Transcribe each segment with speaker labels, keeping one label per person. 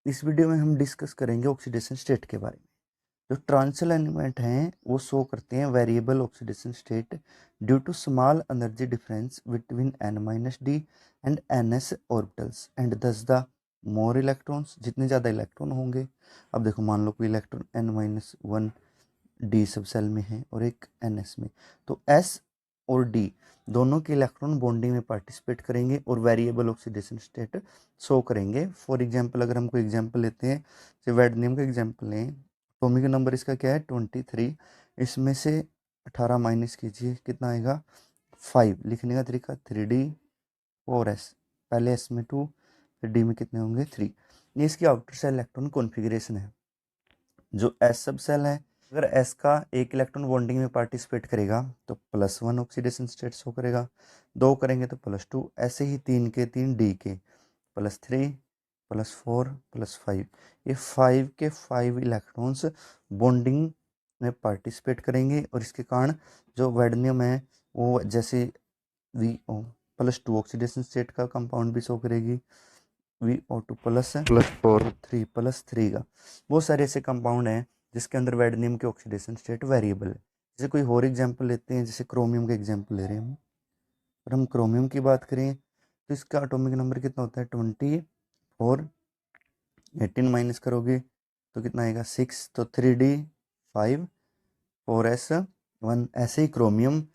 Speaker 1: इस वीडियो में हम डिस्कस करेंगे ऑक्सीडेशन स्टेट के बारे में। जो ट्रांजिशन एलिमेंट हैं वो शो करते हैं variable oxidation state due to small energy difference between n-d and ns orbitals and thus the more electrons, जितने ज़्यादा इलेक्ट्रॉन होंगे। अब देखो, मान लो कोई इलेक्ट्रॉन n-1 डी सब सेल में है और एक ns में, तो s और d दोनों के इलेक्ट्रॉन बॉन्डिंग में पार्टिसिपेट करेंगे और वेरिएबल ऑक्सीडेशन स्टेट शो करेंगे। फॉर एग्जांपल, अगर हम कोई एग्जांपल लेते हैं, जैसे वैडनियम का एग्जांपल लें, एटॉमिक नंबर इसका क्या है 23, इसमें से 18 माइनस कीजिए, कितना आएगा 5। लिखने का तरीका 3d4s, पहले s में 2 फिर d में कितने होंगे 3। ये इसकी आउटर सेल इलेक्ट्रॉन कॉन्फ़िगरेशन है। जो s सब सेल है, अगर s का एक इलेक्ट्रॉन बॉन्डिंग में पार्टिसिपेट करेगा तो +1 ऑक्सीडेशन स्टेट शो करेगा, 2 करेंगे तो +2, ऐसे ही 3 के 3 d के +3 +4 +5। ये 5 के 5 इलेक्ट्रॉन्स बॉन्डिंग में पार्टिसिपेट करेंगे और इसके कारण जो वैडनियम है वो जैसे VO +2 ऑक्सीडेशन स्टेट का कंपाउंड भी शो करेगी, VO2 +4 3 +3 का। बहुत सारे ऐसे कंपाउंड हैं जिसके अंदर वैडनियम के ऑक्सीडेशन स्टेट वेरिएबल है। जैसे कोई और एग्जांपल लेते हैं, जैसे क्रोमियम का एग्जांपल ले रहे हैं हम। अगर हम क्रोमियम की बात करें तो इसका एटॉमिक नंबर कितना होता है 24। 18 माइनस करोगे तो कितना आएगा 6, तो 3d5 4s1। ऐसे ही क्रोमियम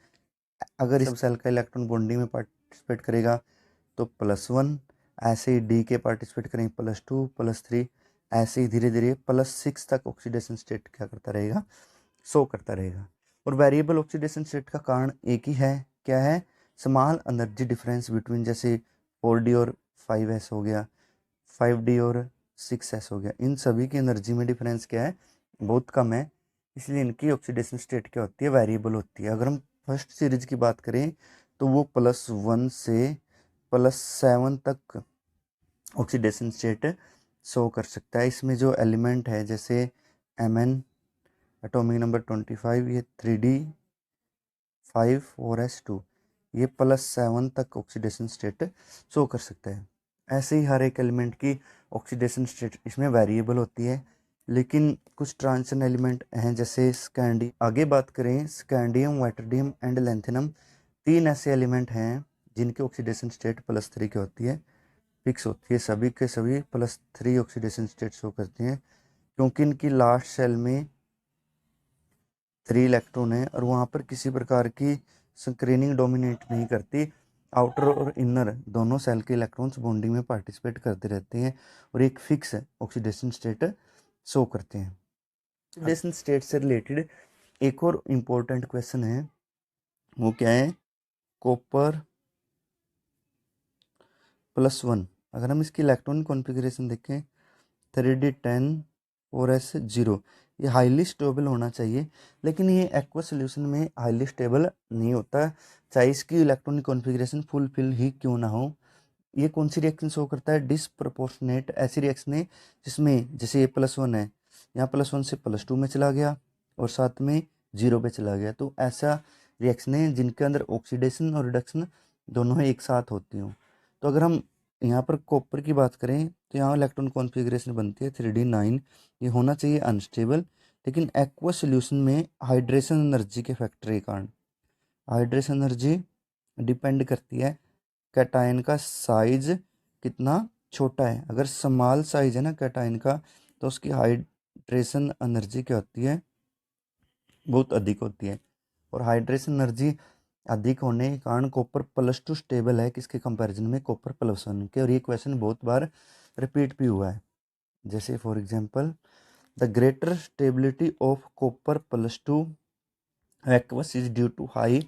Speaker 1: अगर इस सेल का इलेक्ट्रॉन बॉन्डिंग में पार्टिसिपेट करेगा तो +1, ऐसे ही डी के पार्टिसिपेट करेंगे +2 +3, ऐसे ही धीरे धीरे +6 तक ऑक्सीडेशन स्टेट क्या करता रहेगा, शो करता रहेगा। और वेरिएबल ऑक्सीडेशन स्टेट का कारण एक ही है, क्या है, स्मॉल एनर्जी डिफरेंस बिटवीन, जैसे 4d और 5s हो गया, 5d और 6s हो गया। इन सभी की एनर्जी में डिफरेंस क्या है, बहुत कम है, इसलिए इनकी ऑक्सीडेशन स्टेट क्या होती है, वेरिएबल होती है। अगर हम फर्स्ट सीरीज की बात करें तो वो +1 से +7 तक ऑक्सीडेशन स्टेट शो कर सकता है। इसमें जो एलिमेंट है जैसे Mn एटॉमिक नंबर 25, ये 3d5 4s2, ये +7 तक ऑक्सीडेशन स्टेट शो कर सकता है। ऐसे ही हर एक एलिमेंट की ऑक्सीडेशन स्टेट इसमें वेरिएबल होती है, लेकिन कुछ ट्रांजिशन एलिमेंट हैं जैसे स्कैंडी। आगे बात करें, स्कैंडियम, वाइटरडियम एंड लैंथेनम, 3 ऐसे एलिमेंट हैं जिनकी ऑक्सीडेशन स्टेट +3 की होती है, फिक्स होती है। सभी के सभी +3 ऑक्सीडेशन स्टेट शो करते हैं, क्योंकि इनकी लास्ट सेल में 3 इलेक्ट्रॉन है और वहाँ पर किसी प्रकार की स्क्रीनिंग डोमिनेट नहीं करती। आउटर और इनर दोनों सेल के इलेक्ट्रॉन्स बॉन्डिंग में पार्टिसिपेट करते रहते हैं और एक फिक्स ऑक्सीडेशन स्टेट शो करते हैं। ऑक्सीडेशन स्टेट से रिलेटेड एक और इम्पोर्टेंट क्वेश्चन है, वो क्या है, कॉपर +1। अगर हम इसकी इलेक्ट्रॉनिक कॉन्फ़िगरेशन देखें 3d10 4s0, ये हाईली स्टेबल होना चाहिए, लेकिन ये एक्वस सोल्यूशन में हाईली स्टेबल नहीं होता, चाहे इसकी इलेक्ट्रॉनिक कॉन्फ़िगरेशन फुलफिल ही क्यों ना हो। ये कौन सी रिएक्शन शो करता है, डिसप्रोपोर्शनेट। ऐसी रिएक्शन है जिसमें जैसे ये +1 है, यहाँ +1 से +2 में चला गया और साथ में 0 पे चला गया, तो ऐसा रिएक्शन है जिनके अंदर ऑक्सीडेशन और रिडक्शन दोनों एक साथ होती हों। तो अगर हम यहाँ पर कॉपर की बात करें तो यहाँ इलेक्ट्रॉन कॉन्फ़िगरेशन बनती है 3d9। ये होना चाहिए अनस्टेबल, लेकिन एक्वस सोल्यूशन में हाइड्रेशन एनर्जी के फैक्टर के कारण, हाइड्रेशन एनर्जी डिपेंड करती है कैटायन का साइज कितना छोटा है। अगर स्मॉल साइज है ना कैटायन का, तो उसकी हाइड्रेशन एनर्जी क्या होती है, बहुत अधिक होती है। और हाइड्रेशन एनर्जी अधिक होने के कारण कॉपर +2 स्टेबल है किसके कंपैरिजन में, कॉपर +1 के। और ये क्वेश्चन बहुत बार रिपीट भी हुआ है। जैसे for example, the greater stability of copper +2 aqueous is due to high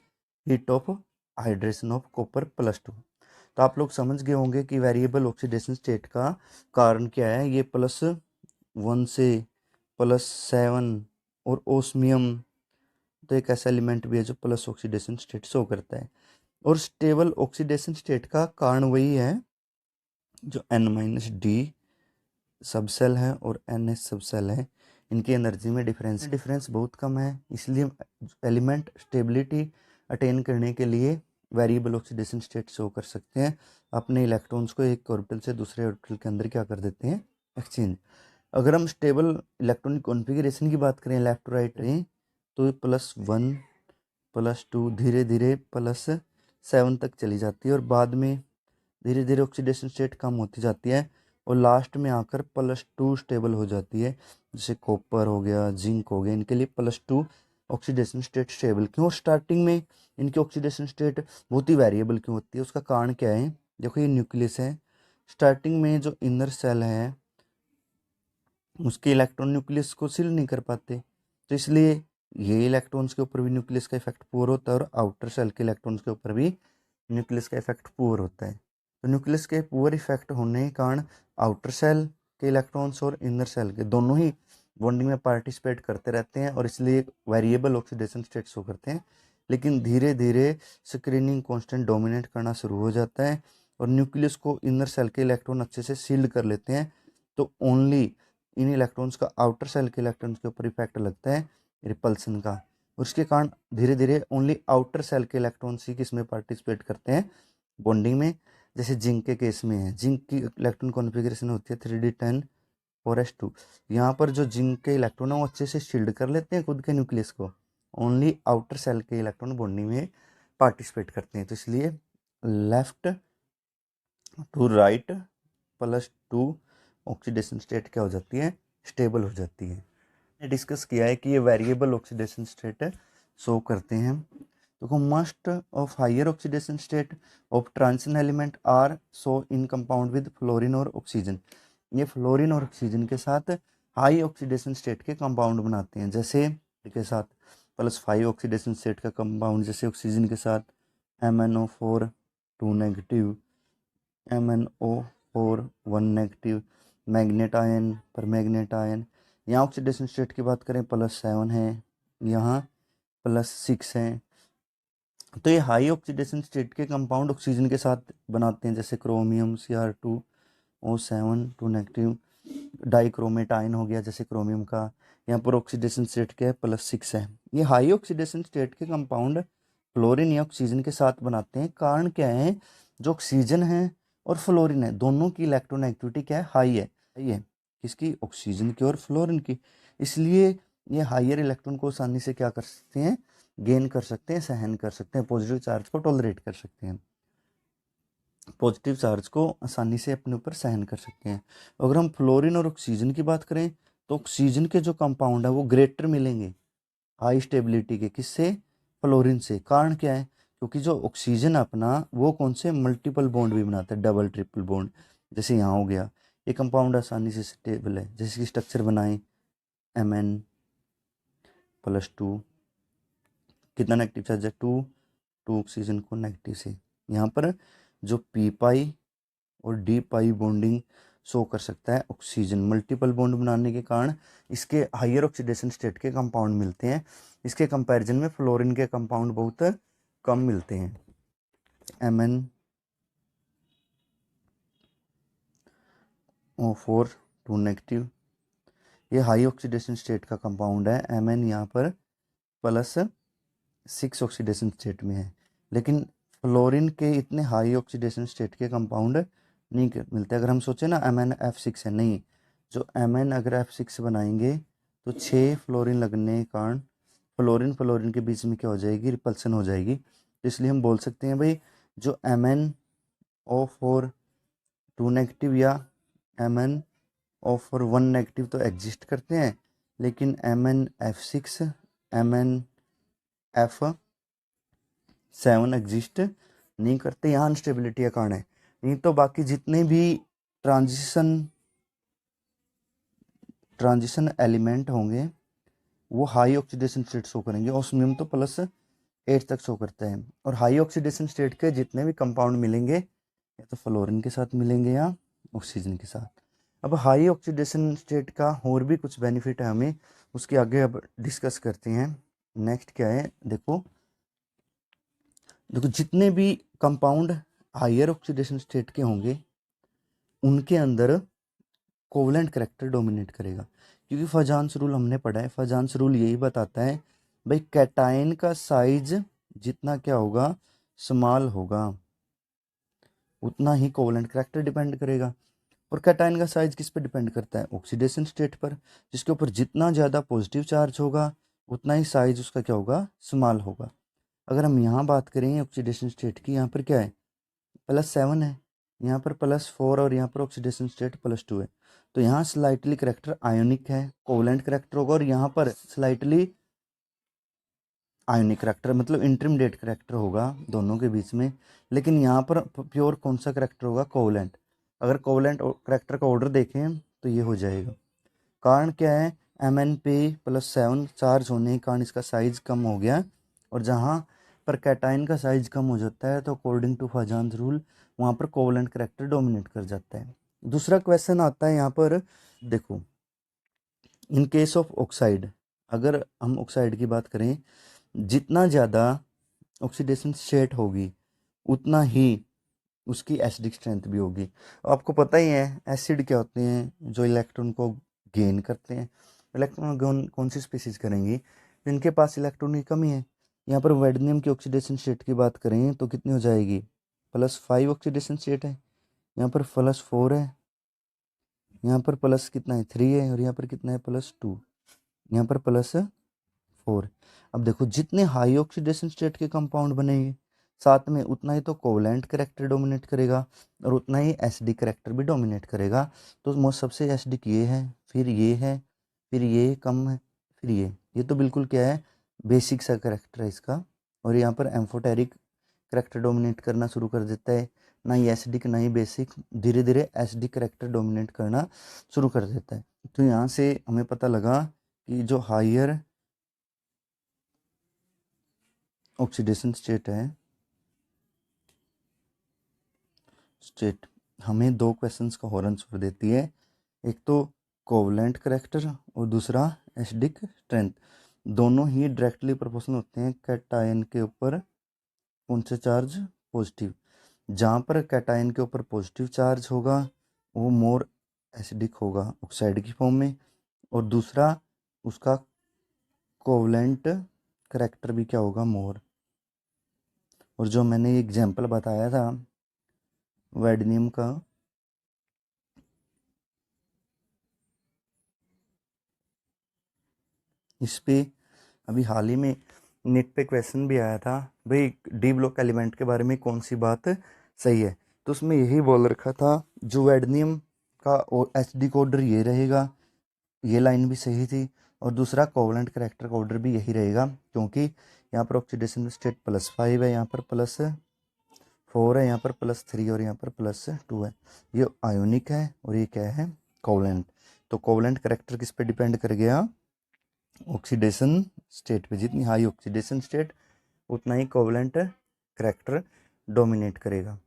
Speaker 1: heat of hydration of copper +2। तो आप लोग समझ गए होंगे कि वेरिएबल ऑक्सीडेशन स्टेट का कारण क्या है। ये +1 से +7 और ओस्मियम तो एक ऐसा एलिमेंट भी है जो प्लस ऑक्सीडेशन स्टेट शो करता है। और स्टेबल ऑक्सीडेशन स्टेट का कारण वही है जो n-d सब सेल है और ns सब सेल है, इनकी एनर्जी में डिफरेंस बहुत कम है, इसलिए एलिमेंट स्टेबिलिटी अटेन करने के लिए वेरिएबल ऑक्सीडेशन स्टेट शो कर सकते हैं। अपने इलेक्ट्रॉन्स को एक ऑर्बिटल से दूसरे ऑर्बिटल के अंदर क्या कर देते हैं, एक्सचेंज। अगर हम स्टेबल इलेक्ट्रॉनिक कॉन्फ़िगरेशन की बात करें लेफ्ट टू राइट में, तो +1 +2 धीरे धीरे +7 तक चली जाती है और बाद में धीरे धीरे ऑक्सीडेशन स्टेट कम होती जाती है और लास्ट में आकर +2 स्टेबल हो जाती है। जैसे कॉपर हो गया, जिंक हो गया, इनके लिए +2 ऑक्सीडेशन स्टेट स्टेबल क्यों। और स्टार्टिंग में इनकी ऑक्सीडेशन स्टेट बहुत ही वेरिएबल क्यों होती है, उसका कारण क्या है। देखो ये न्यूक्लियस है, स्टार्टिंग में जो इनर सेल है उसके इलेक्ट्रॉन न्यूक्लियस को सील नहीं कर पाते, तो इसलिए ये इलेक्ट्रॉन्स के ऊपर भी न्यूक्लियस का इफेक्ट पुअर होता है और आउटर सेल के इलेक्ट्रॉन्स के ऊपर भी न्यूक्लियस का इफेक्ट पुअर होता है। तो न्यूक्लियस के पुअर इफेक्ट होने के कारण आउटर सेल के इलेक्ट्रॉन्स और इनर सेल के दोनों ही बॉन्डिंग में पार्टिसिपेट करते रहते हैं और इसलिए वेरिएबल ऑक्सीडेशन स्टेट शो करते हैं। लेकिन धीरे धीरे स्क्रीनिंग कांस्टेंट डोमिनेट करना शुरू हो जाता है और न्यूक्लियस को इनर सेल के इलेक्ट्रॉन अच्छे से सील्ड कर लेते हैं, तो ओनली इन इलेक्ट्रॉन्स का आउटर सेल के इलेक्ट्रॉन्स के ऊपर इफेक्ट लगता है रिपल्सन का। उसके कारण धीरे धीरे ओनली आउटर सेल के इलेक्ट्रॉन्स ही किसमें पार्टिसिपेट करते हैं, बॉन्डिंग में। जैसे जिंक के केस में है, जिंक की इलेक्ट्रॉन कॉन्फ़िगरेशन होती है 3d10 4s2। यहाँ पर जो जिंक के इलेक्ट्रॉन है वो अच्छे से शील्ड कर लेते हैं खुद के न्यूक्लियस को, ओनली आउटर सेल के इलेक्ट्रॉन बॉन्डिंग में पार्टिसिपेट करते हैं। तो इसलिए left to right +2 oxidation state क्या हो जाती है, स्टेबल हो जाती है। डिस्कस किया है कि ये वेरिएबल ऑक्सीडेशन स्टेट शो करते हैं। तो most of higher oxidation state of transition element are show in compound with fluorine और ऑक्सीजन। ये फ्लोरीन और ऑक्सीजन के साथ हाई ऑक्सीडेशन स्टेट के कंपाउंड बनाते हैं। जैसे के साथ +5 ऑक्सीडेशन स्टेट का कंपाउंड, जैसे ऑक्सीजन के साथ MnO4 2 negative, MnO4 1 negative, magnet ion पर मैग्नेट आयन। यहाँ ऑक्सीडेशन स्टेट की बात करें +7 है, यहाँ +6 है। तो ये हाई ऑक्सीडेशन स्टेट के कंपाउंड ऑक्सीजन के साथ बनाते हैं, जैसे chromium Cr2O7 2 negative, dichromate ion हो गया जैसे क्रोमियम का। यहाँ पर ऑक्सीडेशन स्टेट क्या है, +6 है। ये हाई ऑक्सीडेशन स्टेट के कंपाउंड फ्लोरीन या ऑक्सीजन के साथ बनाते हैं। कारण क्या है, जो ऑक्सीजन है और फ्लोरीन है दोनों की इलेक्ट्रोनेगेटिविटी क्या है, हाई है किसकी, ऑक्सीजन की और फ्लोरीन की। इसलिए ये हाइयर इलेक्ट्रॉन को आसानी से क्या कर सकते हैं, गेन कर सकते हैं, सहन कर सकते हैं, पॉजिटिव चार्ज को टॉलरेट कर सकते हैं, पॉजिटिव चार्ज को आसानी से अपने ऊपर सहन कर सकते हैं। अगर हम फ्लोरीन और ऑक्सीजन की बात करें तो ऑक्सीजन के जो कंपाउंड है वो ग्रेटर मिलेंगे हाई स्टेबिलिटी के, किससे, फ्लोरीन से। कारण क्या है, क्योंकि जो ऑक्सीजन अपना वो कौन से मल्टीपल बॉन्ड भी बनाता है, डबल ट्रिपल बॉन्ड। जैसे यहाँ हो गया, ये कंपाउंड आसानी से स्टेबल है। जैसे कि स्ट्रक्चर बनाएं Mn+2, कितना नेगेटिव चार्ज है, 2 ऑक्सीजन को नेगेटिव से। यहाँ पर जो पी पाई और डी पाई बॉन्डिंग शो कर सकता है ऑक्सीजन, मल्टीपल बॉन्ड बनाने के कारण इसके हाइयर ऑक्सीडेशन स्टेट के कंपाउंड मिलते हैं। इसके कंपैरिजन में फ्लोरीन के कंपाउंड बहुत कम मिलते हैं। MnO4 2 नेगेटिव, ये हाई ऑक्सीडेशन स्टेट का कंपाउंड है। Mn यहाँ पर +6 ऑक्सीडेशन स्टेट में है, लेकिन फ्लोरीन के इतने हाई ऑक्सीडेशन स्टेट के कंपाउंड नहीं मिलते। अगर हम सोचें ना MnF6 है, नहीं, जो Mn अगर F6 बनाएंगे तो 6 फ्लोरीन लगने के कारण फ्लोरीन के बीच में क्या हो जाएगी, रिपल्सन हो जाएगी। तो इसलिए हम बोल सकते हैं भाई जो MnO4 2 नेगेटिव या MnO4 1 नेगेटिव तो एग्जिस्ट करते हैं, लेकिन MnF6 MnF7 एग्जिस्ट नहीं करते। यहाँ अनस्टेबिलिटी का कारण है। नहीं तो बाकी जितने भी ट्रांजिशन एलिमेंट होंगे वो हाई ऑक्सीडेशन स्टेट शो करेंगे। ऑस्मियम तो +8 तक शो करता है। और हाई ऑक्सीडेशन स्टेट के जितने भी कंपाउंड मिलेंगे या तो फ्लोरीन के साथ मिलेंगे या ऑक्सीजन के साथ। अब हाई ऑक्सीडेशन स्टेट का और भी कुछ बेनिफिट है हमें, उसके आगे अब डिस्कस करते हैं। नेक्स्ट क्या है, देखो जितने भी कंपाउंड हायर ऑक्सीडेशन स्टेट के होंगे उनके अंदर कोवलेंट करेक्टर डोमिनेट करेगा। क्योंकि फजान्स रूल हमने पढ़ा है, फजान्स रूल यही बताता है भाई कैटायन का साइज जितना क्या होगा, स्मॉल होगा, उतना ही कोवलेंट करेक्टर डिपेंड करेगा। और कैटायन का साइज किस पे डिपेंड करता है, ऑक्सीडेशन स्टेट पर, जिसके ऊपर जितना ज़्यादा पॉजिटिव चार्ज होगा उतना ही साइज उसका क्या होगा, स्मॉल होगा। अगर हम यहाँ बात करें ऑक्सीडेशन स्टेट की, यहाँ पर क्या है +7 है, यहाँ पर +4 और यहाँ पर ऑक्सीडेशन स्टेट +2 है। तो यहाँ स्लाइटली करेक्टर आयोनिक है, कोवलेंट करेक्टर होगा, और यहाँ पर स्लाइटली आयोनिक करेक्टर मतलब इंटरमीडिएट करेक्टर होगा दोनों के बीच में। लेकिन यहाँ पर प्योर कौन सा करेक्टर होगा, कोवलेंट। अगर कोवलेंट करेक्टर का ऑर्डर देखें तो ये हो जाएगा। कारण क्या है, Mn+7 चार्ज होने के कारण इसका साइज कम हो गया, और जहाँ पर कैटायन का साइज कम हो जाता है तो अकॉर्डिंग टू फाजान्स रूल वहाँ पर कोवलेंट करेक्टर डोमिनेट कर जाता है। दूसरा क्वेश्चन आता है यहाँ पर, देखो इन केस ऑफ ऑक्साइड, अगर हम ऑक्साइड की बात करें, जितना ज़्यादा ऑक्सीडेशन स्टेट होगी उतना ही उसकी एसिडिक स्ट्रेंथ भी होगी। आपको पता ही है एसिड क्या होते हैं, जो इलेक्ट्रॉन को गेन करते हैं। इलेक्ट्रॉन गेन कौन सी स्पीसीज करेंगी, जिनके पास इलेक्ट्रॉन की कमी है। यहाँ पर वैडनियम की ऑक्सीडेशन स्टेट की बात करें तो कितनी हो जाएगी, +5 ऑक्सीडेशन स्टेट है, यहाँ पर +4 है, यहाँ पर प्लस कितना है 3 है, और यहाँ पर कितना है +2, यहाँ पर +4। अब देखो जितने हाई ऑक्सीडेशन स्टेट के कंपाउंड बनेंगे साथ में उतना ही तो कोवलेंट करेक्टर डोमिनेट करेगा और उतना ही एसिडिक करेक्टर भी डोमिनेट करेगा। तो मोस्ट सबसे एसिडिक ये है, फिर ये है, फिर ये कम है, फिर ये तो बिल्कुल क्या है, बेसिक सा करेक्टर है इसका। और यहाँ पर एम्फोटेरिक करेक्टर डोमिनेट करना शुरू कर देता है, ना ही एसिडिक ना ही बेसिक, धीरे धीरे एसिडिक करेक्टर डोमिनेट करना शुरू कर देता है। तो यहाँ से हमें पता लगा कि जो हायर ऑक्सीडेशन स्टेट हमें दो क्वेश्चंस का और आंसर देती है, एक तो कोवलेंट करेक्टर और दूसरा एसिडिक स्ट्रेंथ। दोनों ही डायरेक्टली प्रोपोर्शनल होते हैं कैटायन के ऊपर कौन सा चार्ज, पॉजिटिव। जहाँ पर कैटायन के ऊपर पॉजिटिव चार्ज होगा वो मोर एसिडिक होगा ऑक्साइड की फॉर्म में, और दूसरा उसका कोवलेंट करेक्टर भी क्या होगा, मोर। और जो मैंने एग्जांपल बताया था वैडनियम का, इस पे अभी हाल ही में नेट पे क्वेश्चन भी आया था, भाई डी ब्लॉक एलिमेंट के बारे में कौन सी बात सही है। तो उसमें यही बोल रखा था जो वैडनियम का एचडी कोडर ये रहेगा, ये लाइन भी सही थी, और दूसरा कोवलेंट करेक्टर का ऑर्डर भी यही रहेगा, क्योंकि यहाँ पर ऑक्सीडेशन स्टेट +5 है, यहाँ पर +4 है, यहाँ पर +3 और यहाँ पर +2 है। ये आयोनिक है और ये क्या है, कोवलेंट। तो कोवलेंट करेक्टर किस पे डिपेंड कर गया, ऑक्सीडेशन स्टेट पे। जितनी हाई ऑक्सीडेशन स्टेट उतना ही कोवलेंट करेक्टर डोमिनेट करेगा।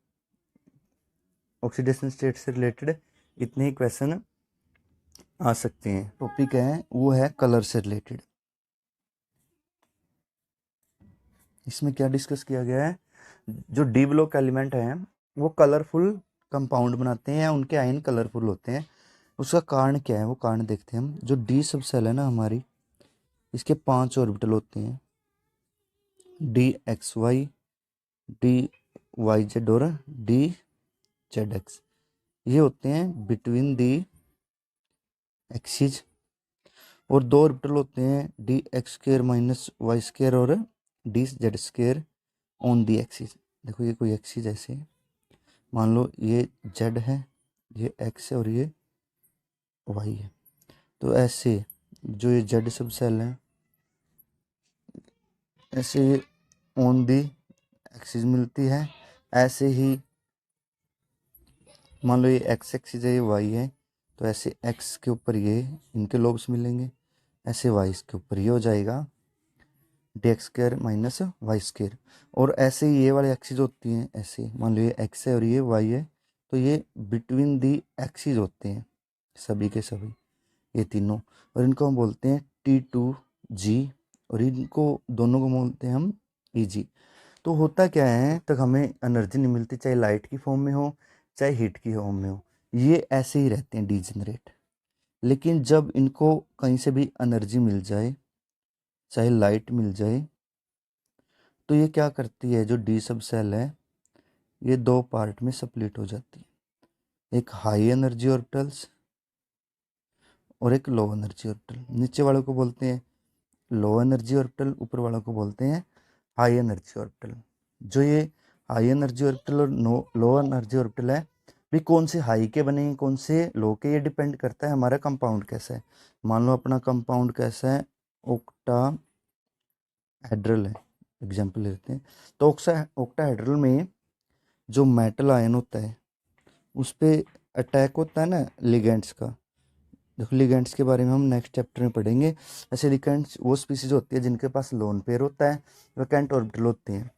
Speaker 1: ऑक्सीडेशन स्टेट से रिलेटेड इतने ही क्वेश्चन आ सकते हैं। टॉपिक है वो है कलर से रिलेटेड। इसमें क्या डिस्कस किया गया है, जो डी ब्लॉक एलिमेंट हैं वो कलरफुल कंपाउंड बनाते हैं या उनके आयन कलरफुल होते हैं। उसका कारण क्या है, वो कारण देखते हैं हम। जो डी सब सेल है ना हमारी, इसके 5 ऑर्बिटल होते हैं, DXY, DYZ और DZX। ये होते हैं बिटवीन दी एक्सिस, और 2 ऑर्बिटल होते हैं DX² - Y² और DZ² ऑन दी एक्सिस। देखो ये कोई एक्सिस ऐसे है, मान लो ये Z है, ये X है और ये Y है। तो ऐसे जो ये Z सब सेल हैं ऐसे ये ऑन दी एक्सिस मिलती है। ऐसे ही मान लो ये X एक्सिस है, ये Y है, तो ऐसे X के ऊपर ये इनके लोब्स मिलेंगे, ऐसे Y के ऊपर ये हो जाएगा DX² - Y²। और ऐसे ही ये वाली एक्सिस होती हैं, ऐसे मान लो ये X है और ये Y है, तो ये बिटवीन दी एक्सिस होते हैं सभी के सभी, ये तीनों। और इनको हम बोलते हैं T2G, और इनको दोनों को बोलते हैं हम EG। तो होता क्या है, तक हमें एनर्जी नहीं मिलती, चाहे लाइट की फॉर्म में हो चाहे हीट की फॉर्म में हो, ये ऐसे ही रहते हैं डीजेनरेट। लेकिन जब इनको कहीं से भी एनर्जी मिल जाए, चाहे लाइट मिल जाए, तो ये क्या करती है, जो डी सब सेल है ये 2 पार्ट में स्प्लिट हो जाती है। एक हाई एनर्जी ऑर्बिटल्स और एक लो एनर्जी ऑर्बिटल। नीचे वालों को बोलते हैं लो एनर्जी ऑर्बिटल, ऊपर वालों को बोलते हैं हाई एनर्जी ऑर्बिटल। जो ये हाई एनर्जी ऑर्बिटल और लो एनर्जी ऑर्बिटल है, भी कौन से हाई के बने हैं कौन से लो के, ये डिपेंड करता है हमारा कंपाउंड कैसा है। मान लो अपना कंपाउंड कैसा है, ऑक्टाहेड्रल है, एग्जाम्पल लेते हैं। तो ऑक्टाहेड्रल में जो मेटल आयन होता है उस पर अटैक होता है ना लिगेंड्स का। देखो लिगेंड्स के बारे में हम नेक्स्ट चैप्टर में पढ़ेंगे। ऐसे लिगेंड्स वो स्पीसीज होती है जिनके पास लोन पेयर होता है, वैकेंट ऑर्बिटल होते हैं,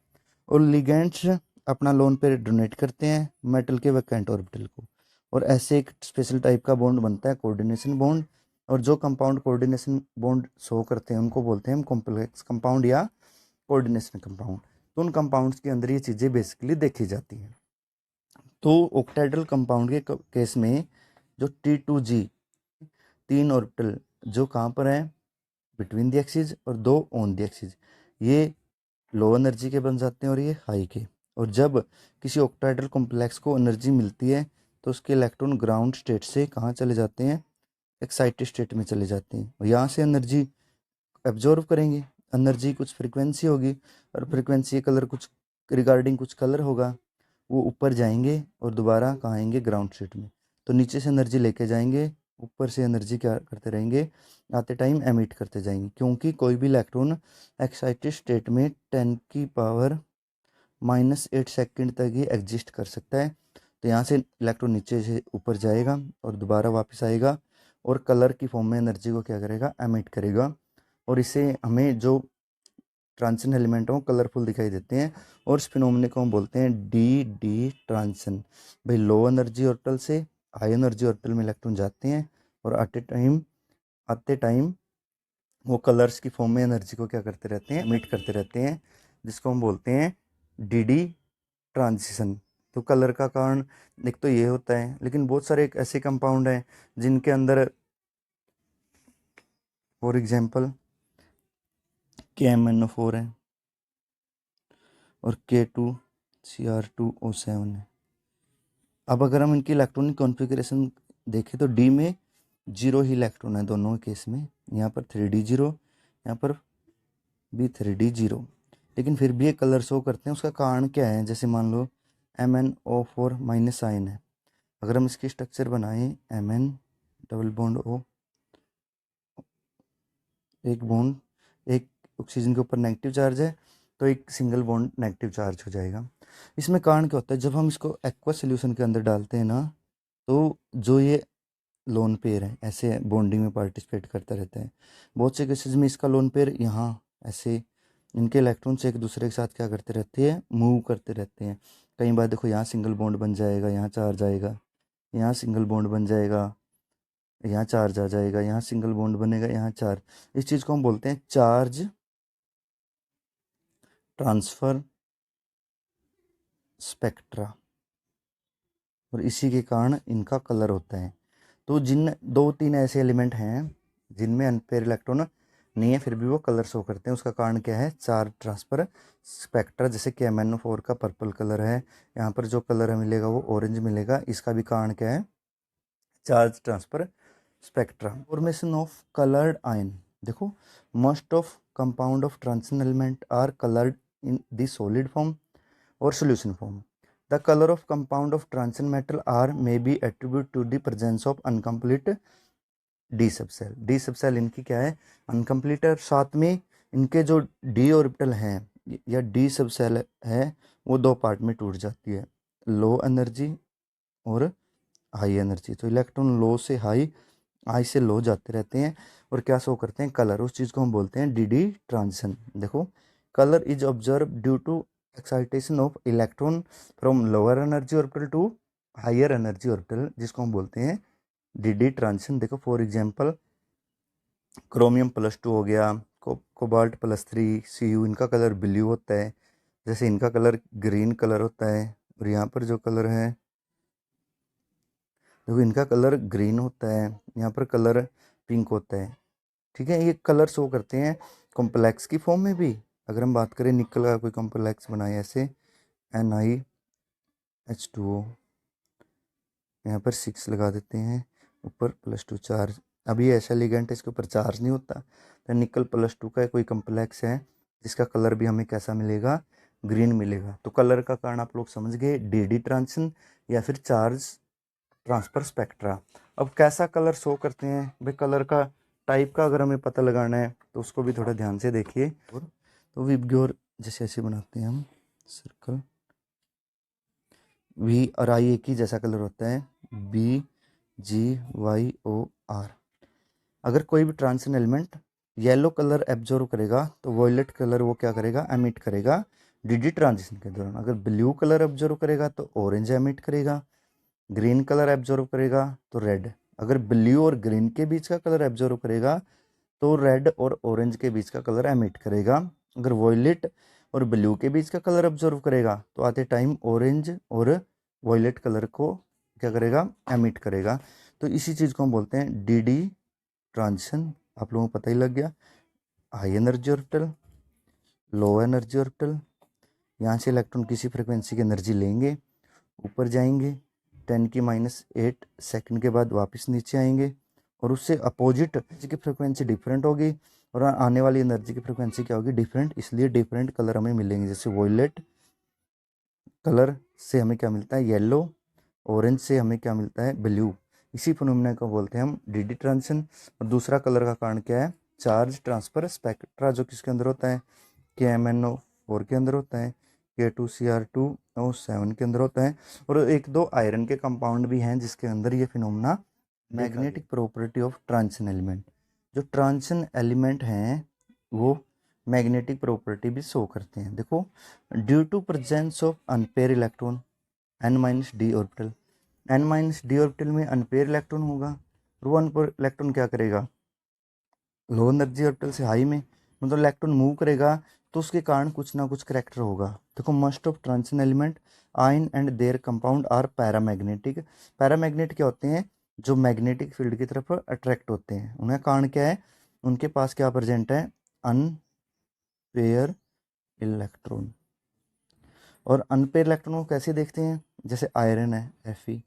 Speaker 1: और लिगेंड्स अपना लोन पेयर डोनेट करते हैं मेटल के वैकेंट ऑर्बिटल को, और ऐसे एक स्पेशल टाइप का बॉन्ड बनता है कोऑर्डिनेशन बॉन्ड। और जो कंपाउंड कोऑर्डिनेशन बॉन्ड शो करते हैं उनको बोलते हैं हम कॉम्प्लेक्स कंपाउंड या कोऑर्डिनेशन कंपाउंड। तो उन कंपाउंड्स के अंदर ये चीज़ें बेसिकली देखी जाती हैं। तो ऑक्टाहेड्रल कंपाउंड के केस में जो T2G 3 ऑर्बिटल जो कहाँ पर है, बिटवीन द एक्सिस, और 2 ऑन द एक्सिस, ये लो एनर्जी के बन जाते हैं और ये हाई के। और जब किसी ऑक्टाहेड्रल कॉम्प्लेक्स को एनर्जी मिलती है तो उसके इलेक्ट्रॉन ग्राउंड स्टेट से कहाँ चले जाते हैं, एक्साइटेड स्टेट में चले जाते हैं, और यहाँ से एनर्जी एब्जॉर्व करेंगे। एनर्जी कुछ फ्रीक्वेंसी होगी, और फ्रीक्वेंसी कलर कुछ रिगार्डिंग कुछ कलर होगा, वो ऊपर जाएंगे और दोबारा कहाँ आएंगे, ग्राउंड स्टेट में। तो नीचे से एनर्जी लेके जाएंगे, ऊपर से एनर्जी क्या करते रहेंगे, आते टाइम एमिट करते जाएंगे, क्योंकि कोई भी इलेक्ट्रॉन एक्साइटेड स्टेट में 10⁻⁻8 सेकंड तक ही एग्जिस्ट कर सकता है। तो यहाँ से इलेक्ट्रॉन नीचे से ऊपर जाएगा और दोबारा वापस आएगा, और कलर की फॉर्म में एनर्जी को क्या करेगा, एमिट करेगा, और इससे हमें जो ट्रांजिशन एलिमेंट हो कलरफुल दिखाई देते हैं। और इस फिनोमेना को हम बोलते हैं डी ट्रांजिशन। भाई लो एनर्जी ऑर्बिटल से हाई एनर्जी ऑर्बिटल में इलेक्ट्रॉन जाते हैं, और आते टाइम वो कलर्स की फॉर्म में एनर्जी को क्या करते रहते हैं, एमिट करते रहते हैं, जिसको हम बोलते हैं डी ट्रांजिशन। तो कलर का कारण एक तो ये होता है, लेकिन बहुत सारे ऐसे कंपाउंड हैं जिनके अंदर फॉर एग्जांपल KMnO4 है और K2Cr2O7 है। अब अगर हम इनकी इलेक्ट्रॉनिक कॉन्फ़िगरेशन देखें तो डी में 0 ही इलेक्ट्रॉन है दोनों केस में, यहाँ पर 3D 0, यहाँ पर भी 3D 0, लेकिन फिर भी ये कलर शो करते हैं। उसका कारण क्या है, जैसे मान लो MnO4 माइनस आयन है, अगर हम इसकी स्ट्रक्चर बनाएं Mn डबल बॉन्ड O, एक बॉन्ड, एक ऑक्सीजन के ऊपर नेगेटिव चार्ज है तो एक सिंगल बॉन्ड नेगेटिव चार्ज हो जाएगा। इसमें कारण क्या होता है, जब हम इसको एक्वा सोल्यूशन के अंदर डालते हैं ना, तो जो ये लोन पेयर है ऐसे बॉन्डिंग में पार्टिसिपेट करता रहता है। बहुत से केसेस में इसका लोन पेयर यहाँ ऐसे इनके इलेक्ट्रॉन्स एक दूसरे के साथ क्या करते रहते हैं, मूव करते रहते हैं। कई बार देखो यहाँ सिंगल बॉन्ड बन जाएगा, यहाँ चार्ज आएगा, यहाँ सिंगल बॉन्ड बन जाएगा, यहाँ चार्ज आ जाएगा, यहाँ सिंगल बॉन्ड बनेगा, यहाँ चार्ज। इस चीज़ को हम बोलते हैं चार्ज ट्रांसफर स्पेक्ट्रा, और इसी के कारण इनका कलर होता है। तो जिन 2-3 ऐसे एलिमेंट हैं जिनमें अनपेयर इलेक्ट्रॉन नहीं है फिर भी वो कलर शो करते हैं, उसका कारण क्या है, चार्ज ट्रांसफर स्पेक्ट्रा। जैसे कि MnO4 का पर्पल कलर है, यहाँ पर जो कलर मिलेगा वो ऑरेंज मिलेगा, इसका भी कारण क्या है, charge transfer spectra. Formation of coloured ion, देखो most of compound of transition element are coloured in the solid form or solution form. The color of compound of transition metal R may be attributed to the presence of incomplete d subshell. d subshell इनकी क्या है, incomplete है, साथ में इनके जो d orbital हैं या d सबसेल है वो 2 पार्ट में टूट जाती है, लो एनर्जी और हाई एनर्जी। तो इलेक्ट्रॉन लो से हाई से लो जाते रहते हैं, और क्या शो करते हैं, कलर। उस चीज़ को हम बोलते हैं डी ट्रांजिशन। देखो colour is observe due to excitation of electron from lower energy orbital to higher energy orbital, जिसको हम बोलते हैं डी ट्रांजिशन। देखो फॉर एग्जांपल क्रोमियम +2 हो गया, कोबाल्ट +3 Cu, इनका कलर ब्लू होता है, जैसे इनका कलर ग्रीन कलर होता है, और यहाँ पर जो कलर है देखो इनका कलर ग्रीन होता है, यहाँ पर कलर पिंक होता है। ठीक है, ये कलर शो करते हैं कॉम्प्लेक्स की फॉर्म में भी। अगर हम बात करें निकल का कोई कॉम्प्लेक्स बनाए ऐसे NiH2O, यहाँ पर 6 लगा देते हैं, ऊपर +2 चार्ज। अभी ऐसा लिगेंड है इसके ऊपर चार्ज नहीं होता, तो निकल +2 का कोई कम्प्लेक्स है जिसका कलर भी हमें कैसा मिलेगा, ग्रीन मिलेगा। तो कलर का कारण आप लोग समझ गए, डी ट्रांजिशन या फिर चार्ज ट्रांसफर स्पेक्ट्रा। अब कैसा कलर शो करते हैं भाई, कलर का टाइप का अगर हमें पता लगाना है तो उसको भी थोड़ा ध्यान से देखिए। तो विबग्योर जैसे ऐसे बनाते हैं हम सर्कल, वी और आई एक ही जैसा कलर होता है, BGYOR। अगर कोई भी transition element yellow colour absorb करेगा तो वॉयलेट कलर वो क्या करेगा, एमिट करेगा डी ट्रांजिशन के दौरान। अगर ब्लू कलर एब्जॉर्व करेगा तो ऑरेंज एमिट करेगा, ग्रीन कलर एब्जॉर्व करेगा तो रेड। अगर ब्लू और ग्रीन के बीच का कलर एब्जॉर्व करेगा तो रेड और ऑरेंज के बीच का कलर एमिट करेगा। अगर वॉयलेट और ब्लू के बीच का कलर ऑब्जर्व करेगा तो आते टाइम ऑरेंज और वॉयलेट कलर को क्या करेगा, एमिट करेगा। तो इसी चीज़ को हम बोलते हैं डी ट्रांजिशन। आप लोगों को पता ही लग गया, हाई एनर्जी ऑर्बिटल, लो एनर्जी ऑर्बिटल। यहाँ से इलेक्ट्रॉन किसी फ्रिक्वेंसी की एनर्जी लेंगे, ऊपर जाएंगे, 10⁻⁸ सेकंड के बाद वापस नीचे आएंगे, और उससे अपोजिट की फ्रिक्वेंसी डिफरेंट होगी और आने वाली एनर्जी की फ्रिक्वेंसी क्या होगी, डिफरेंट। इसलिए डिफरेंट कलर हमें मिलेंगे। जैसे वॉयलेट कलर से हमें क्या मिलता है, येलो। ऑरेंज से हमें क्या मिलता है, ब्लू। इसी फिनोमेना को बोलते हैं हम डी ट्रांजिशन। और दूसरा कलर का कारण क्या है, चार्ज ट्रांसफर स्पेक्ट्रा, जो किसके अंदर होता है, KMnO4 के अंदर होता है, K2Cr2O7 के अंदर होता है। और एक दो आयरन के कंपाउंड भी हैं जिसके अंदर ये phenomena. Magnetic property of transition element, जो ट्रांजिशन एलिमेंट हैं वो मैग्नेटिक प्रॉपर्टी भी शो करते हैं। देखो, due to presence of unpaired electron n-d orbital, n-d orbital में अनपेयर इलेक्ट्रॉन होगा, और वो अनपेयर इलेक्ट्रॉन क्या करेगा, लो एनर्जी ऑर्बिटल से हाई में, मतलब इलेक्ट्रॉन मूव करेगा, तो उसके कारण कुछ ना कुछ करैक्टर होगा। देखो, most of transition element ion and their compound are paramagnetic. Paramagnet क्या होते हैं, जो मैग्नेटिक फील्ड की तरफ अट्रैक्ट होते हैं। उनका कारण क्या है, उनके पास क्या प्रेजेंट है, अनपेयर इलेक्ट्रॉन। और अनपेयर इलेक्ट्रॉन को कैसे देखते हैं, जैसे आयरन है Fe,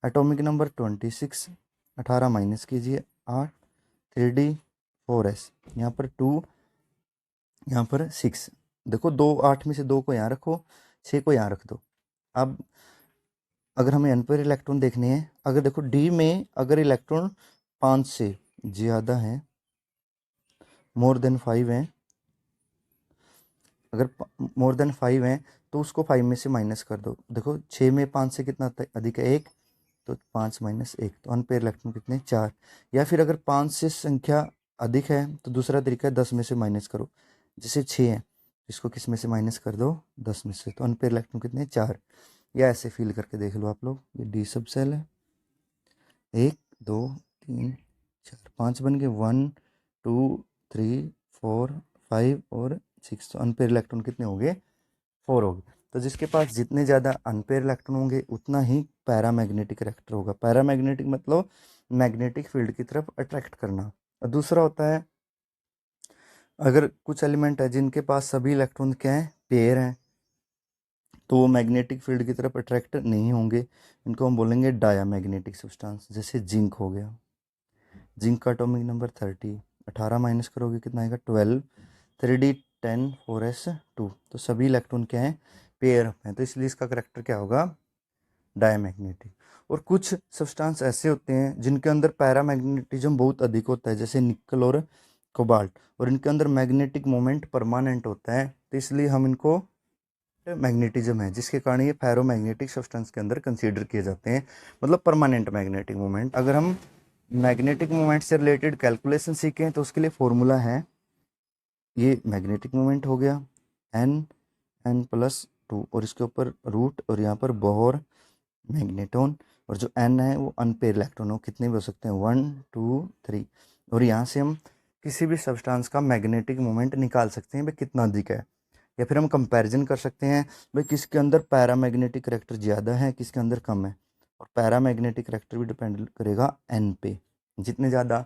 Speaker 1: एटॉमिक नंबर 26, 18 माइनस कीजिए 8, 3D4S, यहाँ पर 2, यहाँ पर 6। देखो, 2 8 में से 2 को यहाँ रखो, 6 को यहाँ रख दो। अब अगर हमें अनपेयर इलेक्ट्रॉन देखने हैं, अगर देखो डी में अगर इलेक्ट्रॉन 5 से ज़्यादा है, मोर देन 5 है, अगर मोर देन 5 है तो उसको 5 में से माइनस कर दो। देखो, 6 में 5 से कितना अधिक है, 1, तो 5 - 1, तो अनपेयर इलेक्ट्रॉन कितने, 4। या फिर अगर 5 से संख्या अधिक है तो दूसरा तरीका है 10 में से माइनस करो। जैसे 6 है, इसको किस में से माइनस कर दो, 10 में से, तो अनपेयर इलेक्ट्रॉन कितने, 4। या ऐसे फील करके देख लो आप लोग, ये डी सब सेल है, 1 2 3 4 5 बन गए, 1 2 3 4 5 और 6। तो अनपेयर इलेक्ट्रॉन कितने हो गए, 4 हो गए। तो जिसके पास जितने ज़्यादा अनपेयर इलेक्ट्रॉन होंगे उतना ही पैरामैग्नेटिक करैक्टर होगा। पैरामैग्नेटिक मतलब मैग्नेटिक फील्ड की तरफ अट्रैक्ट करना। और दूसरा होता है, अगर कुछ एलिमेंट है जिनके पास सभी इलेक्ट्रॉन क्या हैं, पेयर हैं, तो वो मैग्नेटिक फील्ड की तरफ अट्रैक्ट नहीं होंगे। इनको हम बोलेंगे डायामैग्नेटिक सब्सटेंस। जैसे जिंक हो गया, जिंक का एटॉमिक नंबर 30, 18 माइनस करोगे कितना आएगा, 12, 3D10 4S2। तो सभी इलेक्ट्रॉन क्या हैं, पेयर हैं, तो इसलिए इसका करैक्टर क्या होगा, डायमैग्नेटिक। और कुछ सब्सटेंस ऐसे होते हैं जिनके अंदर पैरामैग्नेटिज्म बहुत अधिक होता है, जैसे निकल और कोबाल्ट, और इनके अंदर मैग्नेटिक मोमेंट परमानेंट होता है, तो इसलिए हम इनको मैग्नेटिज्म है, जिसके कारण ये फेरोमैग्नेटिक सब्सटेंस के अंदर कंसीडर किए जाते हैं, मतलब परमानेंट मैग्नेटिक मोमेंट। अगर हम मैग्नेटिक मोमेंट से रिलेटेड कैलकुलेशन सीखें तो उसके लिए फॉर्मूला है, ये मैग्नेटिक मोमेंट हो गया n+2, और इसके ऊपर रूट, और यहाँ पर बोहर मैग्नेटॉन, और जो n है वो अनपेयर इलेक्ट्रॉन हो, कितने भी हो सकते हैं, 1 2 3। और यहाँ से हम किसी भी सब्सटेंस का मैग्नेटिक मोमेंट निकाल सकते हैं भाई कितना अधिक है, या फिर हम कंपैरिजन कर सकते हैं भाई किसके अंदर पैरामैग्नेटिक करैक्टर ज़्यादा है, किसके अंदर कम है। और पैरामैग्नेटिक करैक्टर भी डिपेंड करेगा n पे। जितने ज़्यादा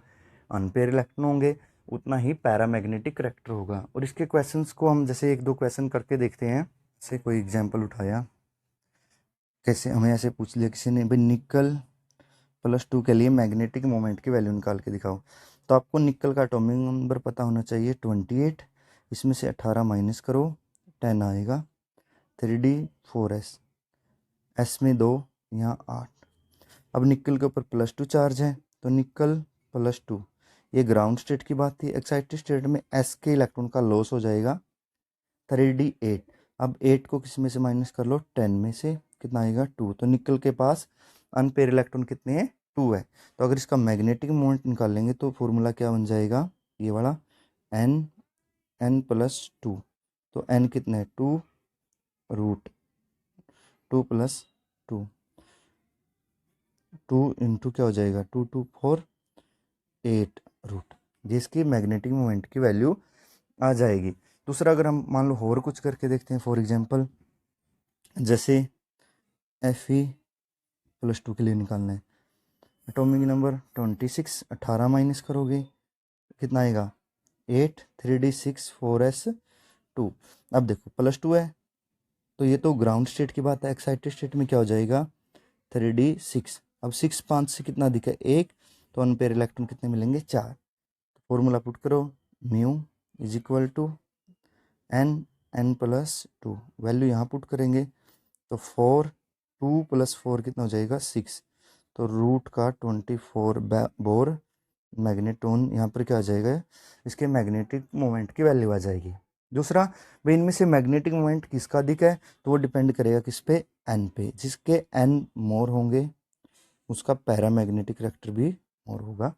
Speaker 1: अनपेयर इलेक्ट्रॉन होंगे उतना ही पैरामैग्नेटिक करैक्टर होगा। और इसके क्वेश्चंस को हम जैसे 1 2 क्वेश्चन करके देखते हैं। जैसे कोई एग्जांपल उठाया कैसे, हमें ऐसे पूछ लिया किसी ने भाई निकल +2 के लिए मैग्नेटिक मोमेंट की वैल्यू निकाल के दिखाओ। तो आपको निकल का एटॉमिक नंबर पता होना चाहिए 28, इसमें से 18 माइनस करो 10 आएगा, 3D4S, S में 2, यहाँ 8। अब निकल के ऊपर +2 चार्ज है तो निकल +2, ये ग्राउंड स्टेट की बात थी। एक्साइटेड स्टेट में S के इलेक्ट्रॉन का लॉस हो जाएगा 3D8। अब 8 को किस में से माइनस कर लो, 10 में से, कितना आएगा 2। तो निकल के पास अनपेयर इलेक्ट्रॉन कितने हैं, 2 है। तो अगर इसका मैग्नेटिक मोमेंट निकाल लेंगे तो फॉर्मूला क्या बन जाएगा, ये वाला n+2। तो n कितना है 2, रूट 2 + 2, 2 इंटू क्या हो जाएगा 2 2 4 8 रूट, जिसकी मैग्नेटिक मोमेंट की वैल्यू आ जाएगी। दूसरा अगर हम मान लो और कुछ करके देखते हैं, फॉर एग्जांपल जैसे Fe+2 के लिए निकालना है, एटॉमिक नंबर 26, 18 माइनस करोगे कितना आएगा 8, 3D6 4S2। अब देखो +2 है तो ये तो ग्राउंड स्टेट की बात है, एक्साइटेड स्टेट में क्या हो जाएगा 3D6। अब 6 5 से कितना दिखा 1, तो अनपेयर इलेक्ट्रॉन कितने मिलेंगे 4। फॉर्मूला पुट करो, mu is equal to n+2, value यहाँ पुट करेंगे तो 4, 2 + 4 कितना हो जाएगा 6, तो रूट का 24 बोर मैग्नेटोन यहाँ पर क्या आ जाएगा, इसके मैग्नेटिक मोमेंट की वैल्यू आ जाएगी। दूसरा भाई इनमें से मैग्नेटिक मोमेंट किसका अधिक है, तो वो डिपेंड करेगा किस पे, एन पे। जिसके एन मोर होंगे उसका पैरामैग्नेटिक वेक्टर भी मोर होगा।